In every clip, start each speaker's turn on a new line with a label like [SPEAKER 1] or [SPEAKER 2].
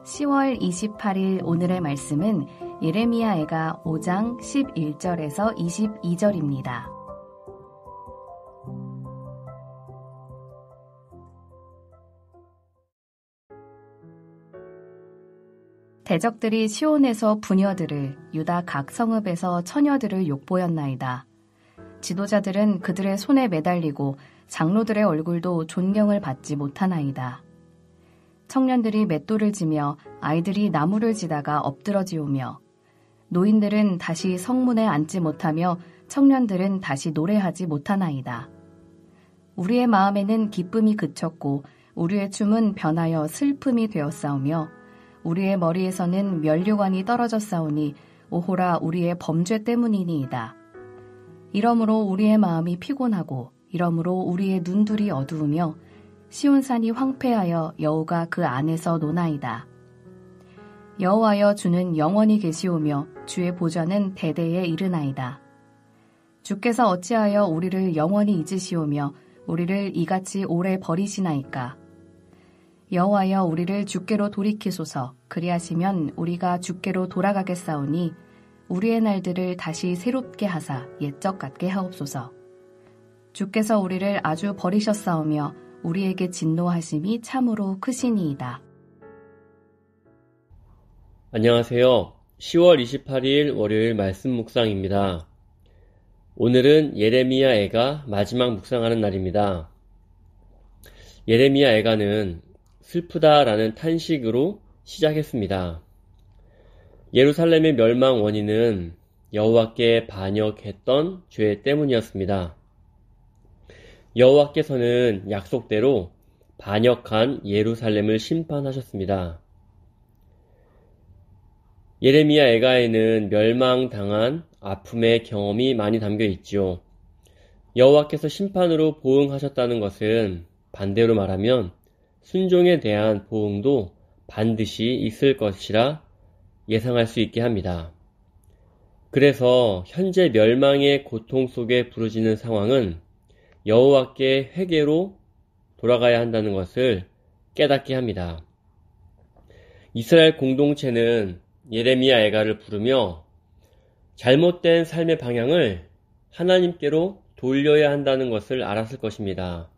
[SPEAKER 1] 10월 28일 오늘의 말씀은 예레미야애가 5장 11절에서 22절입니다. 대적들이 시온에서 부녀들을, 유다 각 성읍에서 처녀들을 욕보였나이다. 지도자들은 그들의 손에 매달리고 장로들의 얼굴도 존경을 받지 못하나이다. 청년들이 맷돌을 지며 아이들이 나무를 지다가 엎드러지오며 노인들은 다시 성문에 앉지 못하며 청년들은 다시 노래하지 못하나이다. 우리의 마음에는 기쁨이 그쳤고 우리의 춤은 변하여 슬픔이 되었사오며 우리의 머리에서는 면류관이 떨어졌사오니 오호라 우리의 범죄 때문이니이다. 이러므로 우리의 마음이 피곤하고 이러므로 우리의 눈둘이 어두우며 시온산이 황폐하여 여호가 그 안에서 노나이다. 여호와여 주는 영원히 계시오며 주의 보좌는 대대에 이르나이다. 주께서 어찌하여 우리를 영원히 잊으시오며 우리를 이같이 오래 버리시나이까. 여호와여 우리를 주께로 돌이키소서. 그리하시면 우리가 주께로 돌아가겠사오니 우리의 날들을 다시 새롭게 하사 옛적 같게 하옵소서. 주께서 우리를 아주 버리셨사오며 우리에게 진노하심이 참으로 크시니이다.
[SPEAKER 2] 안녕하세요. 10월 28일 월요일 말씀 묵상입니다. 오늘은 예레미야 애가 마지막 묵상하는 날입니다. 예레미야 애가는 슬프다라는 탄식으로 시작했습니다. 예루살렘의 멸망 원인은 여호와께 반역했던 죄 때문이었습니다. 여호와께서는 약속대로 반역한 예루살렘을 심판하셨습니다. 예레미야 애가에는 멸망당한 아픔의 경험이 많이 담겨 있죠. 여호와께서 심판으로 보응하셨다는 것은 반대로 말하면 순종에 대한 보응도 반드시 있을 것이라 예상할 수 있게 합니다. 그래서 현재 멸망의 고통 속에 부르짖는 상황은 여호와께 회개로 돌아가야 한다는 것을 깨닫게 합니다. 이스라엘 공동체는 예레미야 애가를 부르며 잘못된 삶의 방향을 하나님께로 돌려야 한다는 것을 알았을 것입니다.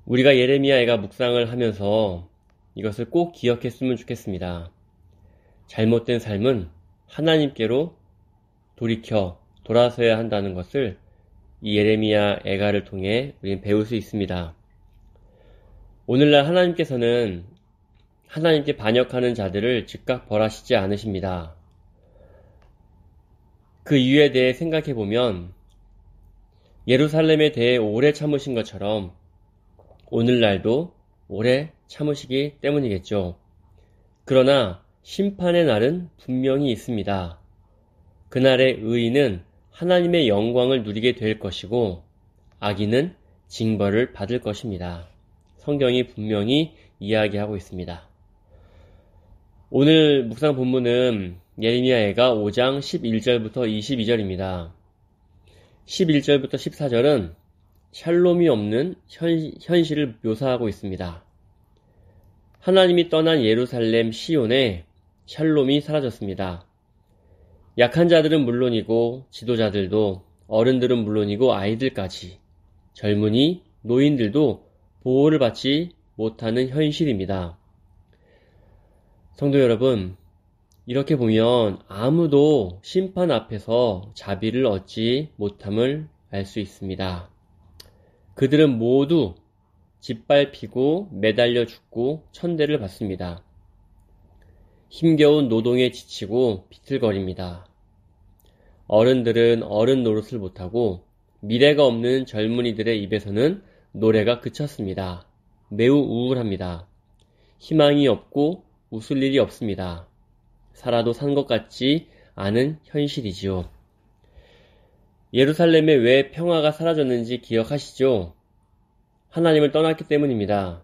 [SPEAKER 2] 우리가 예레미야 애가 묵상을 하면서 이것을 꼭 기억했으면 좋겠습니다. 잘못된 삶은 하나님께로 돌아서야 한다는 것을 이 예레미야 애가를 통해 우리는 배울 수 있습니다. 오늘날 하나님께서는 하나님께 반역하는 자들을 즉각 벌하시지 않으십니다. 그 이유에 대해 생각해 보면 예루살렘에 대해 오래 참으신 것처럼 오늘날도 오래 참으시기 때문이겠죠. 그러나 심판의 날은 분명히 있습니다. 그날의 의인은 하나님의 영광을 누리게 될 것이고 악인은 징벌을 받을 것입니다. 성경이 분명히 이야기하고 있습니다. 오늘 묵상 본문은 예레미야 애가 5장 11절부터 22절입니다. 11절부터 14절은 샬롬이 없는 현실을 묘사하고 있습니다. 하나님이 떠난 예루살렘 시온에 샬롬이 사라졌습니다. 약한 자들은 물론이고 지도자들도 어른들은 물론이고 아이들까지 젊은이, 노인들도 보호를 받지 못하는 현실입니다. 성도 여러분, 이렇게 보면 아무도 심판 앞에서 자비를 얻지 못함을 알 수 있습니다. 그들은 모두 짓밟히고 매달려 죽고 천대를 받습니다. 힘겨운 노동에 지치고 비틀거립니다. 어른들은 어른 노릇을 못하고 미래가 없는 젊은이들의 입에서는 노래가 그쳤습니다. 매우 우울합니다. 희망이 없고 웃을 일이 없습니다. 살아도 산 것 같지 않은 현실이지요. 예루살렘에 왜 평화가 사라졌는지 기억하시죠? 하나님을 떠났기 때문입니다.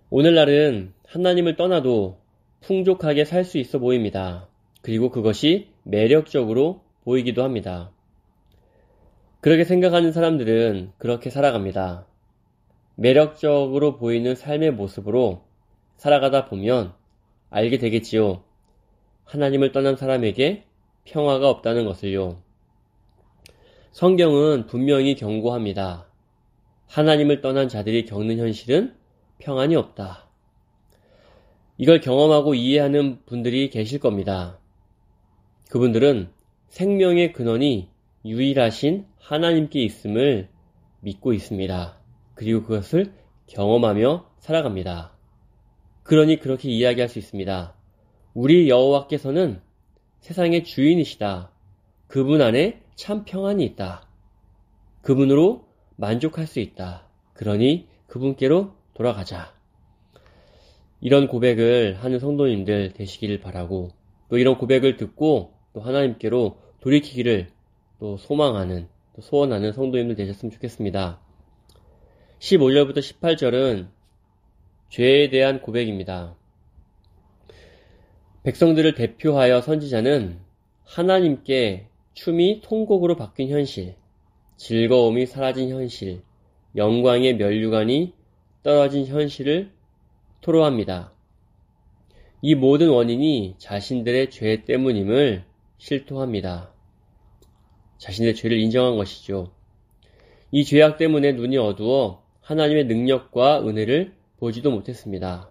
[SPEAKER 2] 오늘날은 하나님을 떠나도 풍족하게 살 수 있어 보입니다. 그리고 그것이 매력적으로 보이기도 합니다. 그렇게 생각하는 사람들은 그렇게 살아갑니다. 매력적으로 보이는 삶의 모습으로 살아가다 보면 알게 되겠지요. 하나님을 떠난 사람에게 평화가 없다는 것을요. 성경은 분명히 경고합니다. 하나님을 떠난 자들이 겪는 현실은 평안이 없다. 이걸 경험하고 이해하는 분들이 계실 겁니다. 그분들은 생명의 근원이 유일하신 하나님께 있음을 믿고 있습니다. 그리고 그것을 경험하며 살아갑니다. 그러니 그렇게 이야기할 수 있습니다. 우리 여호와께서는 세상의 주인이시다. 그분 안에 참 평안이 있다. 그분으로 만족할 수 있다. 그러니 그분께로 돌아가자. 이런 고백을 하는 성도님들 되시기를 바라고, 또 이런 고백을 듣고 또 하나님께로 돌이키기를 또 소망하는, 또 소원하는 성도님들 되셨으면 좋겠습니다. 15절부터 18절은 죄에 대한 고백입니다. 백성들을 대표하여 선지자는 하나님께 춤이 통곡으로 바뀐 현실, 즐거움이 사라진 현실, 영광의 면류관이 떨어진 현실을 토로합니다. 이 모든 원인이 자신들의 죄 때문임을 실토합니다. 자신의 죄를 인정한 것이죠. 이 죄악 때문에 눈이 어두워 하나님의 능력과 은혜를 보지도 못했습니다.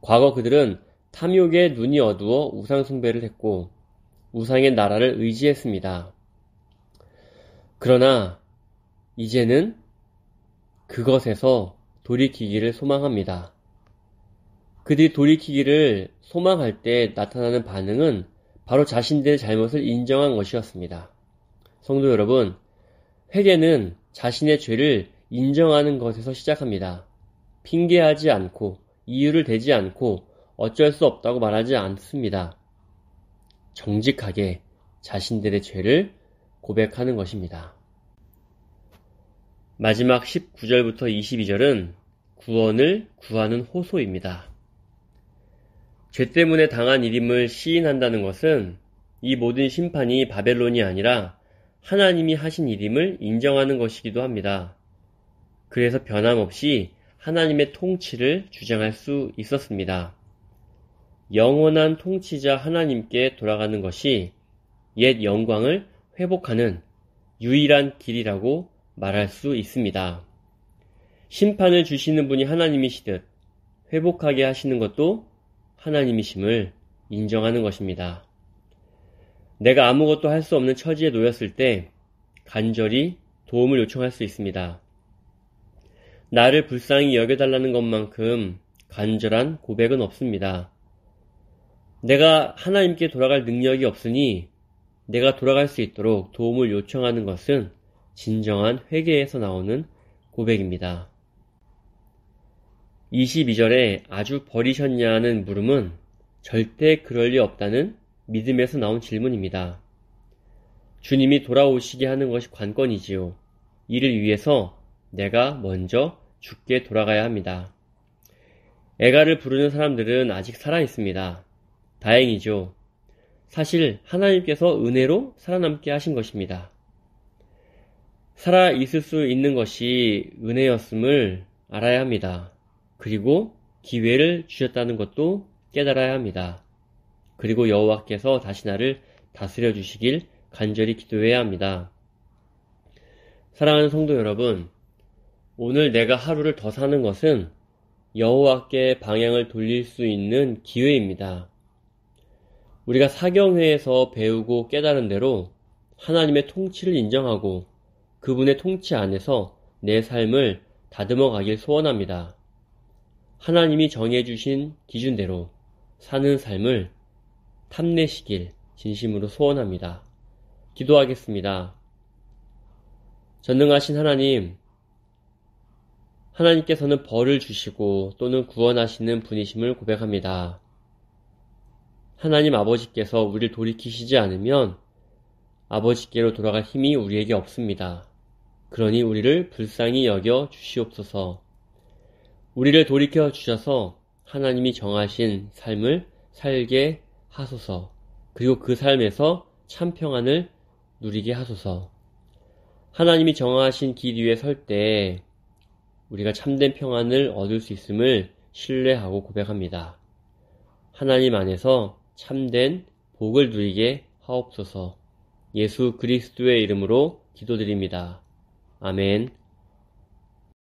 [SPEAKER 2] 과거 그들은 탐욕에 눈이 어두워 우상 숭배를 했고 우상의 나라를 의지했습니다. 그러나 이제는 그것에서 돌이키기를 소망합니다. 그들이 돌이키기를 소망할 때 나타나는 반응은 바로 자신들의 잘못을 인정한 것이었습니다. 성도 여러분, 회개는 자신의 죄를 인정하는 것에서 시작합니다. 핑계하지 않고 이유를 대지 않고 어쩔 수 없다고 말하지 않습니다. 정직하게 자신들의 죄를 고백하는 것입니다. 마지막 19절부터 22절은 구원을 구하는 호소입니다. 죄 때문에 당한 일임을 시인한다는 것은 이 모든 심판이 바벨론이 아니라 하나님이 하신 일임을 인정하는 것이기도 합니다. 그래서 변함없이 하나님의 통치를 주장할 수 있었습니다. 영원한 통치자 하나님께 돌아가는 것이 옛 영광을 회복하는 유일한 길이라고 말할 수 있습니다. 심판을 주시는 분이 하나님이시듯 회복하게 하시는 것도 하나님이심을 인정하는 것입니다. 내가 아무것도 할 수 없는 처지에 놓였을 때 간절히 도움을 요청할 수 있습니다. 나를 불쌍히 여겨달라는 것만큼 간절한 고백은 없습니다. 내가 하나님께 돌아갈 능력이 없으니 내가 돌아갈 수 있도록 도움을 요청하는 것은 진정한 회개에서 나오는 고백입니다. 22절에 아주 버리셨냐는 물음은 절대 그럴 리 없다는 믿음에서 나온 질문입니다. 주님이 돌아오시게 하는 것이 관건이지요. 이를 위해서 내가 먼저 주께 돌아가야 합니다. 애가를 부르는 사람들은 아직 살아 있습니다. 다행이죠. 사실 하나님께서 은혜로 살아남게 하신 것입니다. 살아 있을 수 있는 것이 은혜였음을 알아야 합니다. 그리고 기회를 주셨다는 것도 깨달아야 합니다. 그리고 여호와께서 다시 나를 다스려 주시길 간절히 기도해야 합니다. 사랑하는 성도 여러분, 오늘 내가 하루를 더 사는 것은 여호와께 방향을 돌릴 수 있는 기회입니다. 우리가 사경회에서 배우고 깨달은 대로 하나님의 통치를 인정하고 그분의 통치 안에서 내 삶을 다듬어 가길 소원합니다. 하나님이 정해주신 기준대로 사는 삶을 탐내시길 진심으로 소원합니다. 기도하겠습니다. 전능하신 하나님, 하나님께서는 벌을 주시고 또는 구원하시는 분이심을 고백합니다. 하나님 아버지께서 우리를 돌이키시지 않으면 아버지께로 돌아갈 힘이 우리에게 없습니다. 그러니 우리를 불쌍히 여겨 주시옵소서. 우리를 돌이켜 주셔서 하나님이 정하신 삶을 살게 하소서. 그리고 그 삶에서 참 평안을 누리게 하소서. 하나님이 정하신 길 위에 설 때 우리가 참된 평안을 얻을 수 있음을 신뢰하고 고백합니다. 하나님 안에서 참된 복을 누리게 하옵소서. 예수 그리스도의 이름으로 기도드립니다. 아멘.